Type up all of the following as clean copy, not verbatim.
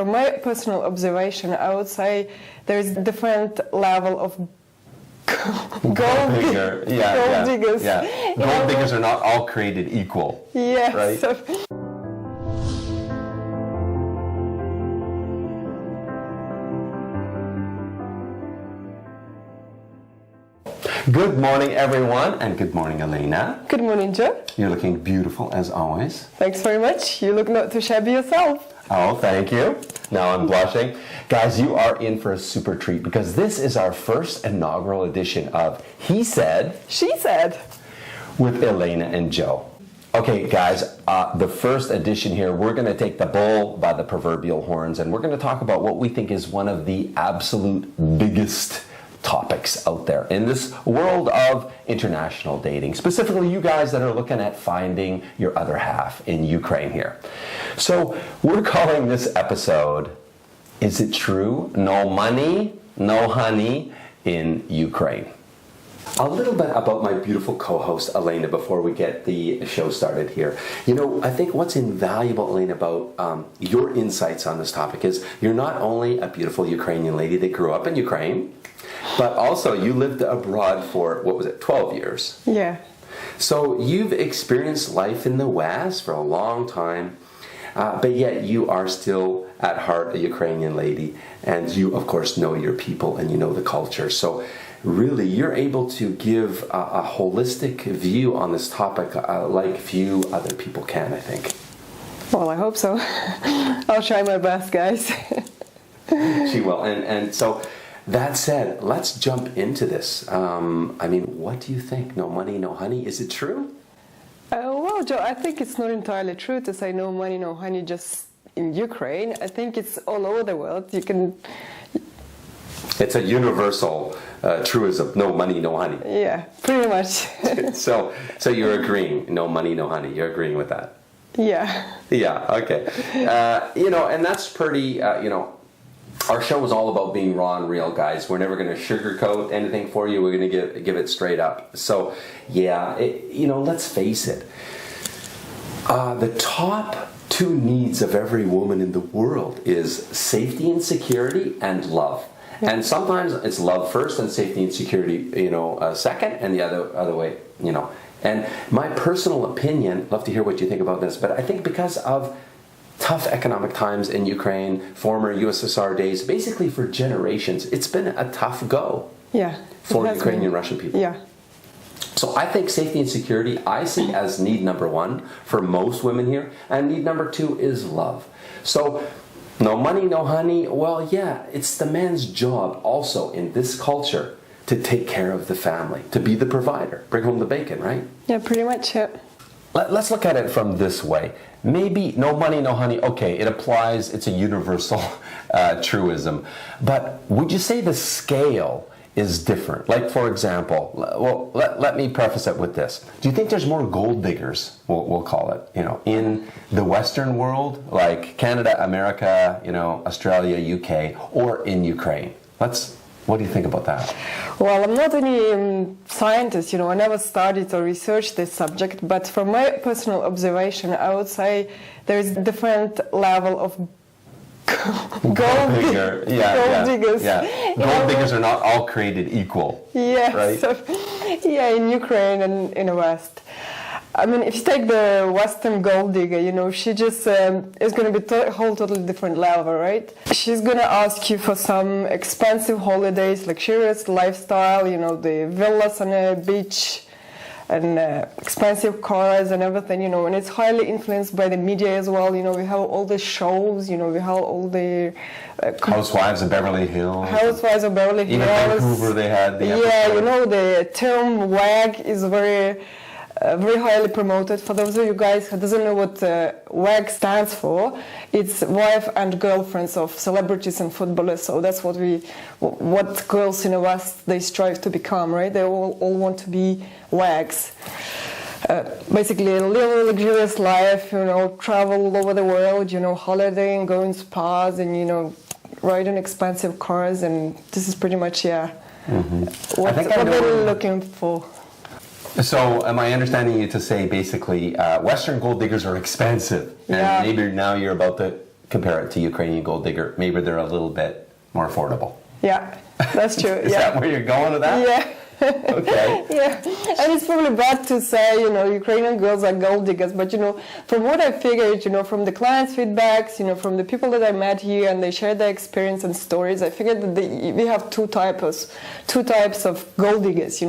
from my personal observation, I would say there's a different level of gold diggers. Yeah. Gold diggers are not all created equal. Yes. Right? Good morning, everyone, and good morning, Elena. Good morning, Joe. You're looking beautiful as always. Thanks very much. You look not too shabby yourself. Oh, thank you. Now I'm blushing. Guys, you are in for a super treat because this is our first inaugural edition of He Said, She Said with Elena and Joe. Okay, guys, the first edition here, we're going to take the bull by the proverbial horns and we're going to talk about what we think is one of the absolute biggest topics out there in this world of international dating, specifically you guys that are looking at finding your other half in Ukraine here. So we're calling this episode, Is It True? No Money, No Honey in Ukraine. A little bit about my beautiful co-host Elena before we get the show started here. You know, I think what's invaluable, Elena, about your insights on this topic is you're not only a beautiful Ukrainian lady that grew up in Ukraine, but also you lived abroad for, 12 years? Yeah. So you've experienced life in the West for a long time, but yet you are still at heart a Ukrainian lady, and you, of course, know your people and you know the culture. So really, you're able to give a holistic view on this topic like few other people can, I think. Well, I hope so. I'll try my best, guys. She will. And so, that said, let's jump into this. I mean, what do you think? No money, no honey. Is it true? Well, Joe, I think it's not entirely true to say no money, no honey just in Ukraine. I think it's all over the world. You can... It's a universal truism, no money, no honey. Yeah, pretty much. So you're agreeing, no money, no honey. You're agreeing with that? Yeah. Yeah, okay. And that's pretty, our show is all about being raw and real, guys. We're never going to sugarcoat anything for you. We're going to give it straight up. So, yeah, let's face it. The top two needs of every woman in the world is safety and security and love. And sometimes it's love first and safety and security, second, and the other way, And my personal opinion, love to hear what you think about this, but I think because of tough economic times in Ukraine, former USSR days, basically for generations, it's been a tough go for Ukrainian Russian people. Yeah. So I think safety and security, I see as need number one for most women here, and need number two is love. So no money, no honey. Well, yeah, it's the man's job also in this culture to take care of the family, to be the provider, bring home the bacon, right? Yeah, pretty much, yeah. Let's look at it from this way. Maybe no money, no honey, okay, it applies, it's a universal truism. But would you say the scale is different? Like, for example, let me preface it with this. Do you think there's more gold diggers, we'll call it, in the Western world, like Canada, America, Australia, UK, or in Ukraine? What do you think about that? Well, I'm not any scientist, I never studied or researched this subject, but from my personal observation, I would say there's a different level of gold diggers. Gold diggers are not all created equal. Yes. Right? In Ukraine and in the West. I mean, if you take the Western gold digger, she just is going to be a whole totally different level, right? She's going to ask you for some expensive holidays, luxurious lifestyle, the villas on the beach and expensive cars and everything, and it's highly influenced by the media as well. We have all the shows, we have all the... Housewives of Beverly Hills. Housewives of Beverly Hills. Even Vancouver they had the episode. The term WAG is very highly promoted. For those of you guys who doesn't know what WAG stands for, it's wife and girlfriends of celebrities and footballers. So that's what girls in the West, they strive to become, right? They all want to be WAGs. Basically, live a luxurious life, travel all over the world, holiday and go in spas and, ride in expensive cars. And this is pretty much, what they're looking for. So am I understanding you to say basically Western gold diggers are expensive, and maybe now you're about to compare it to Ukrainian gold digger, maybe they're a little bit more affordable. Yeah, that's true. Is yeah. that where you're going with that? Yeah. Okay. Yeah, and it's probably bad to say, Ukrainian girls are gold diggers, but, from what I figured, from the clients' feedbacks, from the people that I met here and they shared their experience and stories, I figured that we have two types of gold diggers,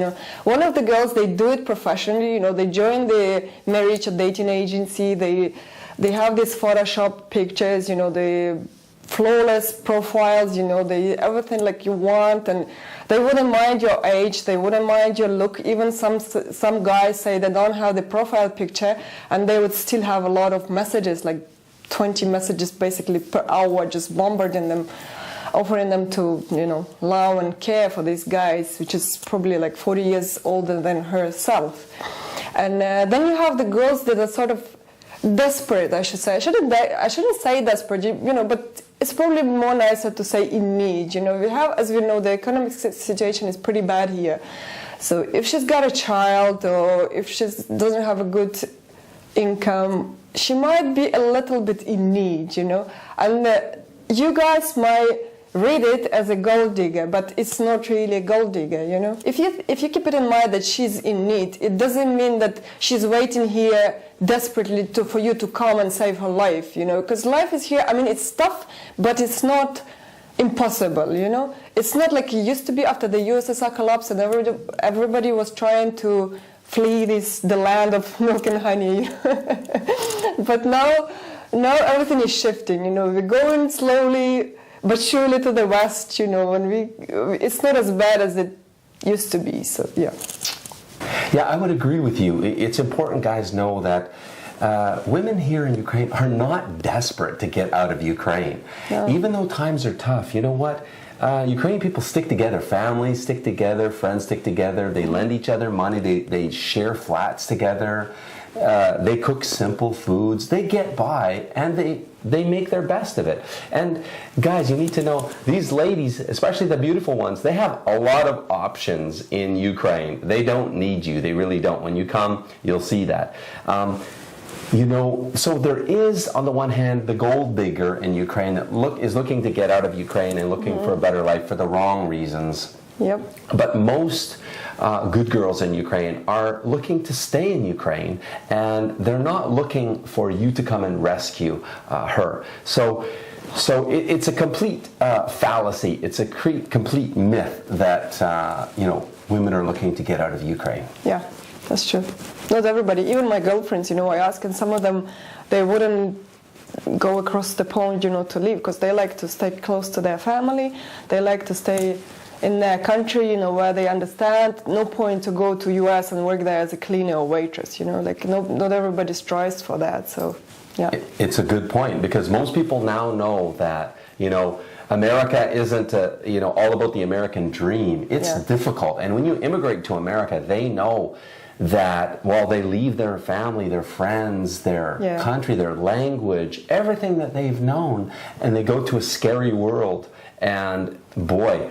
One of the girls, they do it professionally, they join the marriage or dating agency, they have these Photoshop pictures, the flawless profiles, they everything like you want, and they wouldn't mind your age, they wouldn't mind your look. Even some guys say they don't have the profile picture, and they would still have a lot of messages, like 20 messages basically per hour, just bombarding them, offering them to, love and care for these guys, which is probably like 40 years older than herself. And then you have the girls that are sort of desperate, I should say. I shouldn't say desperate, but it's probably more nicer to say in need. We have, as we know, the economic situation is pretty bad here. So if she's got a child or if she doesn't have a good income, she might be a little bit in need, And you guys might read it as a gold digger, but it's not really a gold digger, If you keep it in mind that she's in need, it doesn't mean that she's waiting here desperately for you to come and save her life, Because life is here, it's tough, but it's not impossible, It's not like it used to be after the USSR collapse and everybody was trying to flee the land of milk and honey. But now everything is shifting, We're going slowly but surely to the west, and it's not as bad as it used to be, so yeah. Yeah, I would agree with you. It's important guys know that women here in Ukraine are not desperate to get out of Ukraine. No. Even though times are tough, you know what? Ukrainian people stick together. Families stick together. Friends stick together. They lend each other money. They share flats together. They cook simple foods. They get by, and they make their best of it. And guys, you need to know, these ladies, especially the beautiful ones, they have a lot of options in Ukraine. They don't need you. They really don't. When you come, you'll see that. So there is, on the one hand, the gold digger in Ukraine that is looking to get out of Ukraine and looking for a better life for the wrong reasons. Yep. But most good girls in Ukraine are looking to stay in Ukraine, and they're not looking for you to come and rescue her. So it's a complete fallacy. It's a complete myth that women are looking to get out of Ukraine. Yeah, that's true. Not everybody. Even my girlfriends, I ask, and some of them, they wouldn't go across the pond, to leave, because they like to stay close to their family. They like to stay in their country, where they understand. No point to go to US and work there as a cleaner or waitress, not everybody strives for that. So, yeah. It's a good point, because most people now know that, America isn't, all about the American dream. It's difficult. And when you immigrate to America, they know that while they leave their family, their friends, their country, their language, everything that they've known, and they go to a scary world, and boy,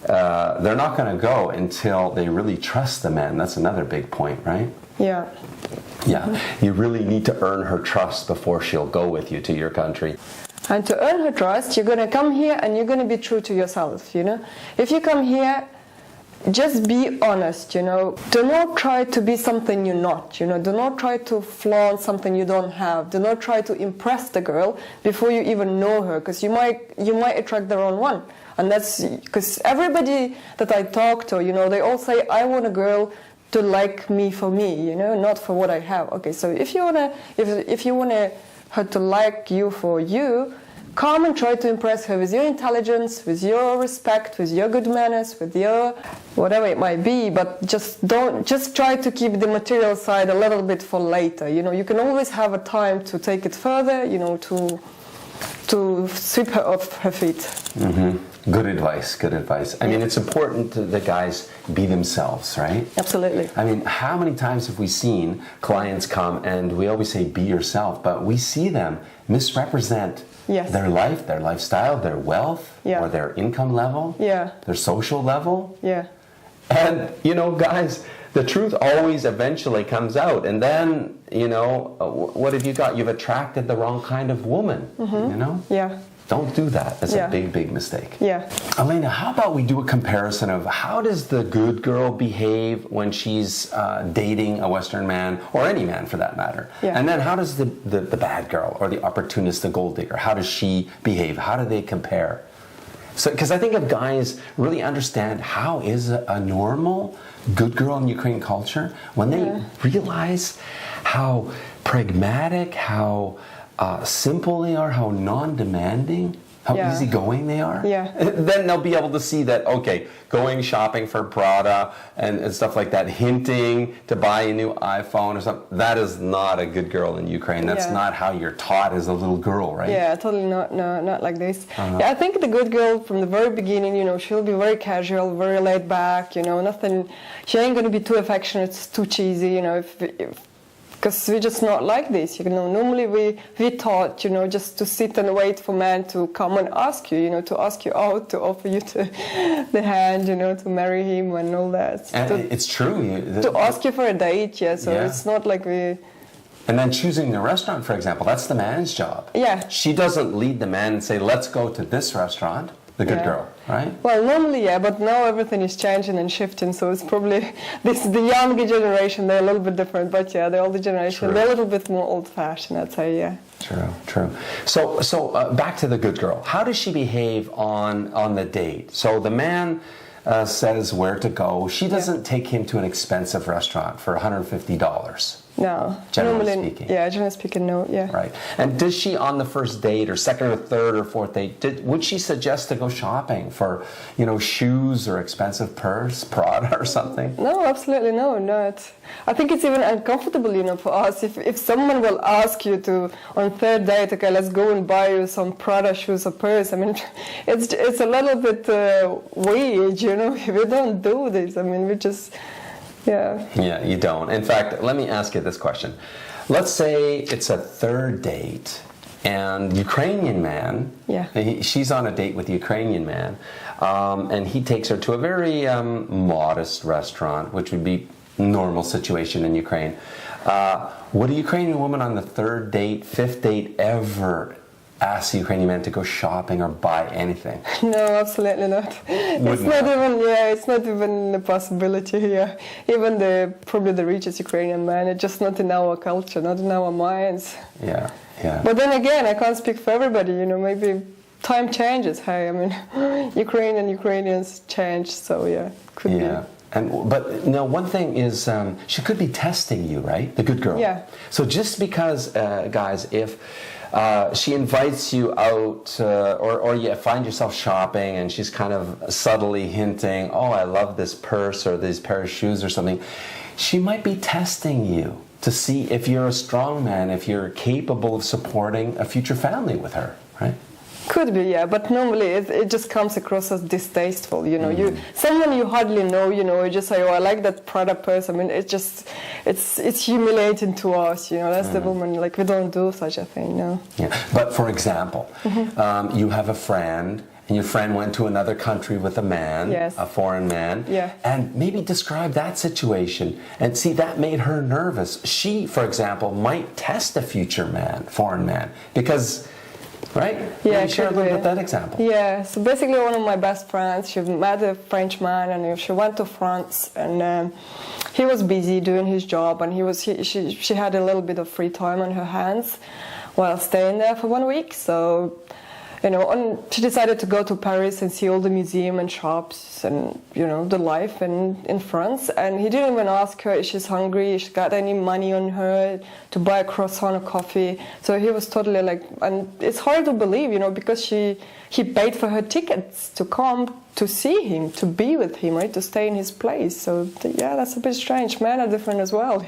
they're not going to go until they really trust the men. That's another big point, right? Yeah. Yeah. You really need to earn her trust before she'll go with you to your country. And to earn her trust, you're going to come here and you're going to be true to yourself, If you come here, just be honest, Do not try to be something you're not, Do not try to flaunt something you don't have. Do not try to impress the girl before you even know her, because you might attract the wrong one. And that's because everybody that I talk to, they all say, I want a girl to like me for me, not for what I have. Okay, so if you want her to like you for you, come and try to impress her with your intelligence, with your respect, with your good manners, with your whatever it might be, but just try to keep the material side a little bit for later. You can always have a time to take it further, to sweep her off her feet. Mm-hmm. Good advice, good advice. I mean, it's important that guys be themselves, right? Absolutely. I mean, how many times have we seen clients come and we always say, be yourself, but we see them misrepresent their life, their lifestyle, their wealth, or their income level, their social level. Yeah. And, guys, the truth always eventually comes out, and then what have you got? You've attracted the wrong kind of woman. Yeah. Don't do that. That's a big mistake. Yeah. Elena, how about we do a comparison of how does the good girl behave when she's dating a Western man, or any man for that matter? Yeah. And then how does the bad girl, or the opportunist, the gold digger, how does she behave? How do they compare? So, because I think if guys really understand how is a normal good girl in Ukrainian culture, when they realize how pragmatic, how simple they are, how non-demanding, how easygoing they are, then they'll be able to see that, okay, going shopping for Prada and stuff like that, hinting to buy a new iPhone or something, that is not a good girl in Ukraine. That's not how you're taught as a little girl, right? Yeah, totally not like this. Yeah, I think the good girl from the very beginning, she'll be very casual, very laid back, nothing, she ain't going to be too affectionate, too cheesy, because we're just not like this, Normally we taught, just to sit and wait for men to come and ask you, to ask you out, to offer you the hand, to marry him and all that. And it's true. To ask you for a date, so it's not like we... And then choosing the restaurant, for example, that's the man's job. Yeah. She doesn't lead the man and say, let's go to this restaurant. The good girl, right? Well, normally, but now everything is changing and shifting, so it's probably the younger generation, they're a little bit different, but the older generation, they're a little bit more old-fashioned, I'd say, True. So back to the good girl. How does she behave on the date? So the man says where to go. She doesn't take him to an expensive restaurant for $150. No. Generally speaking. Yeah, generally speaking, no, Right. And does she, on the first date, or second or third or fourth date, would she suggest to go shopping for, shoes or expensive purse, Prada or something? No, absolutely no, not. I think it's even uncomfortable, for us. If someone will ask you to, on third date, okay, let's go and buy you some Prada shoes or purse, I mean, it's a little bit weird, We don't do this. I mean, we just... Yeah, you don't. In fact, let me ask you this question. Let's say it's a third date, and Ukrainian man, she's on a date with a Ukrainian man, and he takes her to a very modest restaurant, which would be normal situation in Ukraine. Would a Ukrainian woman on the third date, fifth date ever ask the Ukrainian man to go shopping or buy anything? No, absolutely not. It's not even a possibility here. Even probably the richest Ukrainian man, it's just not in our culture, not in our minds. Yeah. But then again, I can't speak for everybody, maybe time changes. Hey, I mean, Ukrainians change, so could be. But now one thing is, she could be testing you, right? The good girl. Yeah. So just because, guys, if she invites you out, or you find yourself shopping and she's kind of subtly hinting, oh, I love this purse or these pair of shoes or something, she might be testing you to see if you're a strong man, if you're capable of supporting a future family with her, right? Could be, but normally it just comes across as distasteful, someone you hardly know, you just say, oh, I like that Prada purse. I mean, it's humiliating to us, that's the woman, like, we don't do such a thing, no. Yeah, but for example, you have a friend, and your friend went to another country with a man, a foreign man, and maybe describe that situation, and see, that made her nervous. She, for example, might test a future man, foreign man, because... Right? Yeah, share a little bit that example. Yeah, so basically one of my best friends, she met a French man, and she went to France, and he was busy doing his job, and she had a little bit of free time on her hands while staying there for 1 week. So, she decided to go to Paris and see all the museum and shops and, the life in France. And he didn't even ask her if she's hungry, if she got any money on her to buy a croissant or coffee. So he was totally like, and it's hard to believe, because he paid for her tickets to come to see him, to be with him, right, to stay in his place. So that's a bit strange. Men are different as well.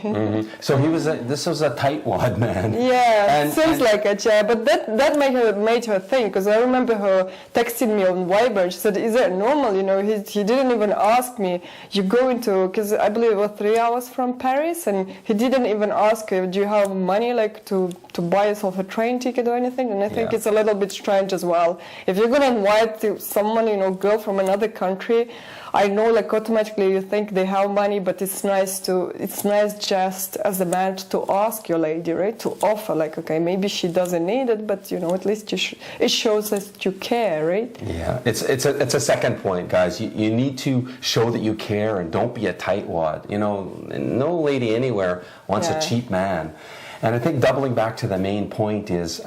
So this was a tightwad man. Yeah, seems like it. Yeah, but that made her think, because I remember her texting me on Viber. She said, "Is that normal? He didn't even ask me. You go into, because I believe it was 3 hours from Paris, and he didn't even ask her, do you have money like to buy yourself a train ticket or anything?" And I think it's a little bit strange as well. If you're gonna invite someone, girl from from another country, I know like automatically you think they have money, but it's nice just as a man to ask your lady, right? To offer like, okay, maybe she doesn't need it, but at least it shows that you care, right? Yeah, it's a second point, guys. You need to show that you care and don't be a tightwad. No lady anywhere wants a cheap man. And I think doubling back to the main point is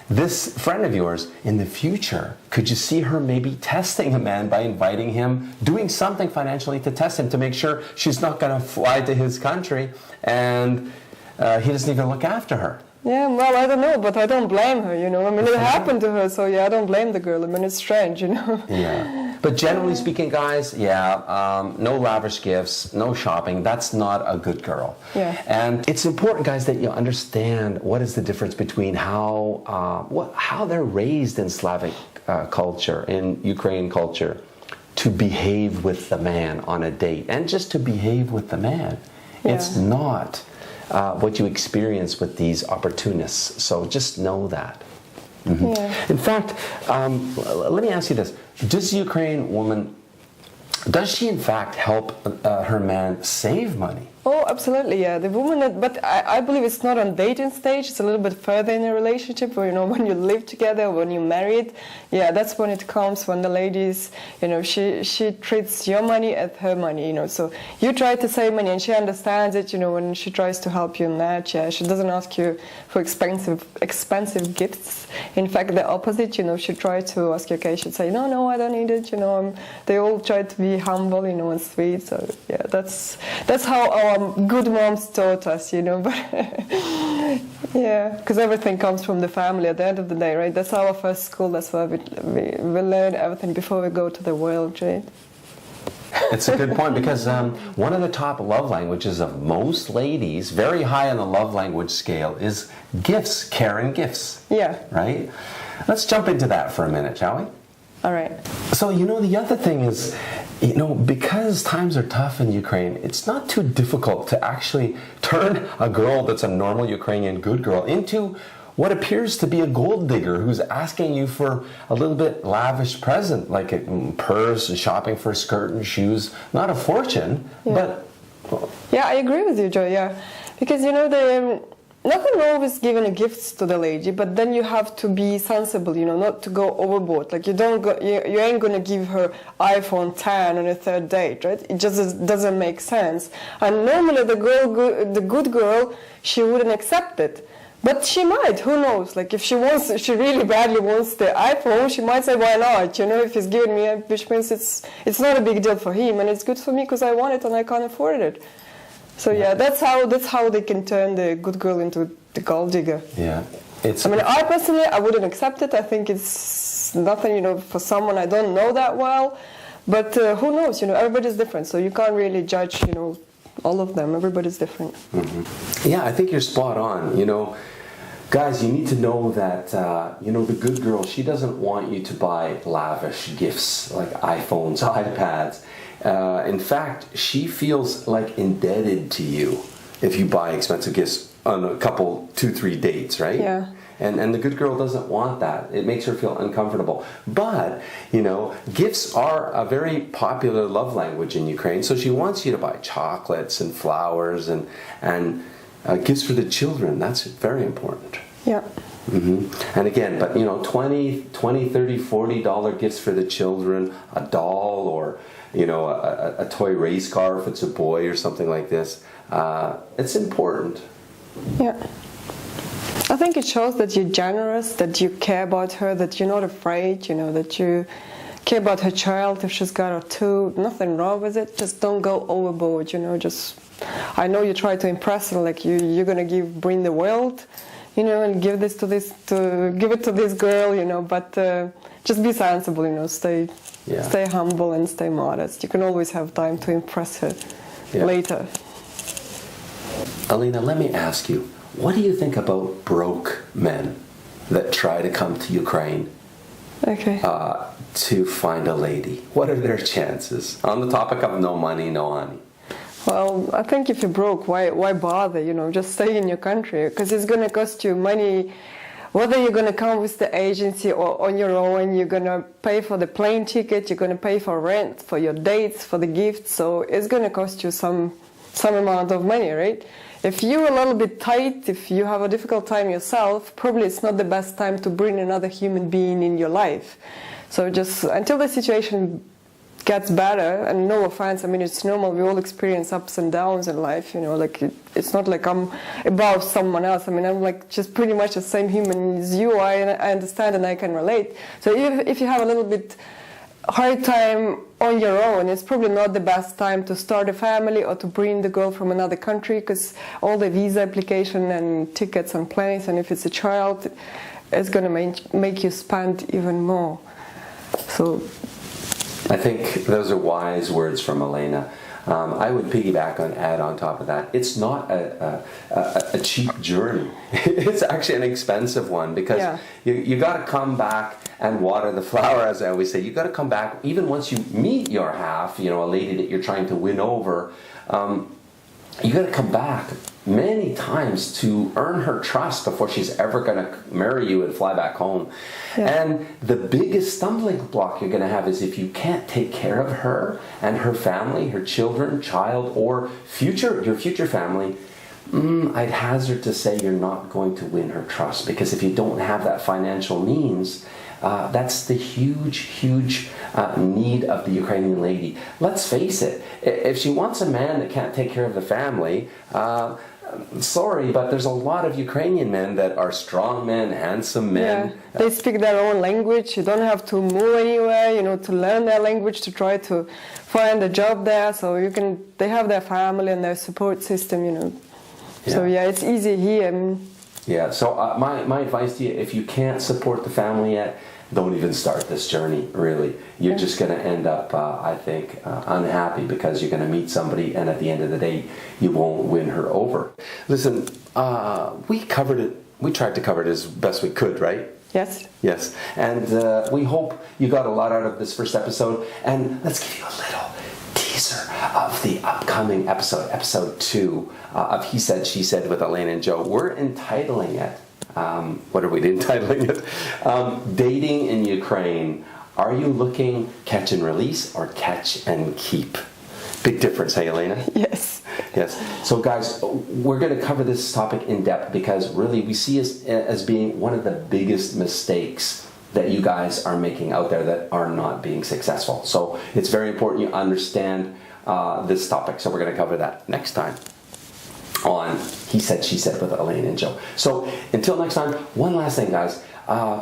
this friend of yours in the future, could you see her maybe testing a man by inviting him, doing something financially to test him to make sure she's not going to fly to his country and he doesn't even look after her? Yeah, well, I don't know, but I don't blame her, I mean, it happened to her, so yeah, I don't blame the girl. I mean, it's strange, Yeah. But generally speaking, guys, no lavish gifts, no shopping. That's not a good girl. Yeah. And it's important, guys, that you understand what is the difference between how they're raised in Slavic culture, in Ukrainian culture, to behave with the man on a date, and just to behave with the man. Yeah. It's not what you experience with these opportunists. So just know that. Mm-hmm. Yeah. In fact, let me ask you this. Does the Ukrainian woman, does she in fact help her man save money? Oh, absolutely, yeah. The woman, but I believe it's not on dating stage. It's a little bit further in a relationship where, when you live together, when you're married, yeah, that's when it comes, when the ladies, she treats your money as her money, So you try to save money and she understands it, when she tries to help you in that, yeah. She doesn't ask you for expensive gifts. In fact, the opposite, she tries to ask you, okay, she'd say, no, I don't need it, they all try to be humble, and sweet. So, yeah, that's how our good moms taught us, but yeah, because everything comes from the family at the end of the day, right? That's our first school. That's where we learn everything before we go to the world, right? It's a good point, because one of the top love languages of most ladies, very high on the love language scale, is gifts, care and gifts. Yeah. Right? Let's jump into that for a minute, shall we? All right. So, the other thing is, because times are tough in Ukraine, it's not too difficult to actually turn a girl that's a normal Ukrainian good girl into what appears to be a gold digger who's asking you for a little bit lavish present, like a purse, shopping for a skirt and shoes. Not a fortune, but... Yeah, I agree with you, Joe, yeah. Because, nothing wrong with giving gifts to the lady, but then you have to be sensible, not to go overboard. Like you ain't gonna give her iPhone 10 on a third date, right? It just doesn't make sense. And normally the good girl, she wouldn't accept it. But she might, who knows? Like if she really badly wants the iPhone, she might say, why not? If he's giving me it, which means it's not a big deal for him, and it's good for me because I want it and I can't afford it. So yeah, that's how they can turn the good girl into the gold digger. Yeah, I personally, I wouldn't accept it. I think it's nothing, for someone I don't know that well. But who knows? Everybody's different, so you can't really judge, all of them. Everybody's different. Mm-hmm. Yeah, I think you're spot on. Guys, you need to know that, the good girl, she doesn't want you to buy lavish gifts like iPhones, iPads. In fact, she feels like indebted to you if you buy expensive gifts on a couple, 2-3 dates, right? Yeah. And the good girl doesn't want that. It makes her feel uncomfortable. But, gifts are a very popular love language in Ukraine. So she wants you to buy chocolates and flowers and gifts for the children. That's very important. Yeah. Mm-hmm. And again, but $20, $30, $40 gifts for the children, a doll or a toy race car if it's a boy or something like this. It's important. Yeah. I think it shows that you're generous, that you care about her, that you're not afraid, that you care about her child if she's got a two. Nothing wrong with it. Just don't go overboard, I know you try to impress her, like you're gonna bring the world, and give it to this girl, but just be sensible, stay humble and stay modest. You can always have time to impress her later. Alina, let me ask you, what do you think about broke men that try to come to Ukraine to find a lady? What are their chances? On the topic of no money, no honey. Well, I think if you're broke, why bother? Just stay in your country, because it's going to cost you money whether you're going to come with the agency or on your own, you're going to pay for the plane ticket, you're going to pay for rent, for your dates, for the gifts. So it's going to cost you some amount of money, right? If you're a little bit tight, if you have a difficult time yourself, probably it's not the best time to bring another human being in your life. So just until the situation gets better, and no offense, I mean, it's normal, we all experience ups and downs in life, you know, like it's not like I'm above someone else. I mean, I'm like just pretty much the same human as you are, and I understand and I can relate. So if you have a little bit hard time on your own, it's probably not the best time to start a family or to bring the girl from another country, because all the visa application and tickets and planes, and if it's a child, it's going to make you spend even more. So I think those are wise words from Elena. I would piggyback add on top of that. It's not a cheap journey. It's actually an expensive one, because you got to come back and water the flower, as I always say. You got to come back, even once you meet your half, you know, a lady that you're trying to win over. You got to come back many times to earn her trust before she's ever going to marry you and fly back home. And the biggest stumbling block you're going to have is if you can't take care of her and her family, her children, child, or your future family. I'd hazard to say you're not going to win her trust, because if you don't have that financial means, that's the huge need of the Ukrainian lady. Let's face it, if she wants a man that can't take care of the family, sorry, but there's a lot of Ukrainian men that are strong men, handsome men. Yeah, they speak their own language. You don't have to move anywhere, you know, to learn their language, to try to find a job there. So they have their family and their support system, you know. So it's easy here. Yeah, so my advice to you, if you can't support the family yet, don't even start this journey, really. You're just going to end up, I think, unhappy, because you're going to meet somebody, and at the end of the day, you won't win her over. Listen, we covered it. We tried to cover it as best we could, right? Yes. Yes. And we hope you got a lot out of this first episode. And let's give you a little teaser of the upcoming episode 2 of He Said, She Said with Elena and Joe. We're entitling it. What are we entitling it? Dating in Ukraine. Are you looking catch and release or catch and keep? Big difference, hey, Elena? Yes. Yes. So, guys, we're going to cover this topic in depth, because really we see it as being one of the biggest mistakes that you guys are making out there that are not being successful. So it's very important you understand this topic. So we're going to cover that next time on He Said, She Said with Elaine and Joe. So until next time, one last thing, guys.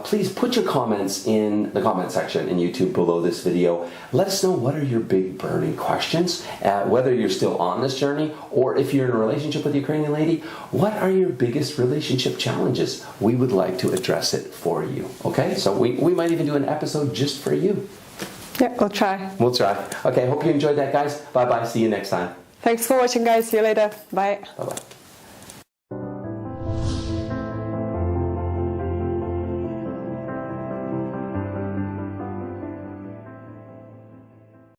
Please put your comments in the comment section in YouTube below this video. Let us know, what are your big burning questions, whether you're still on this journey, or if you're in a relationship with a Ukrainian lady, what are your biggest relationship challenges? We would like to address it for you. Okay, so we might even do an episode just for you. Yeah, we'll try. We'll try. Okay, hope you enjoyed that, guys. Bye-bye. See you next time. Thanks for watching, guys. See you later. Bye. Bye-bye.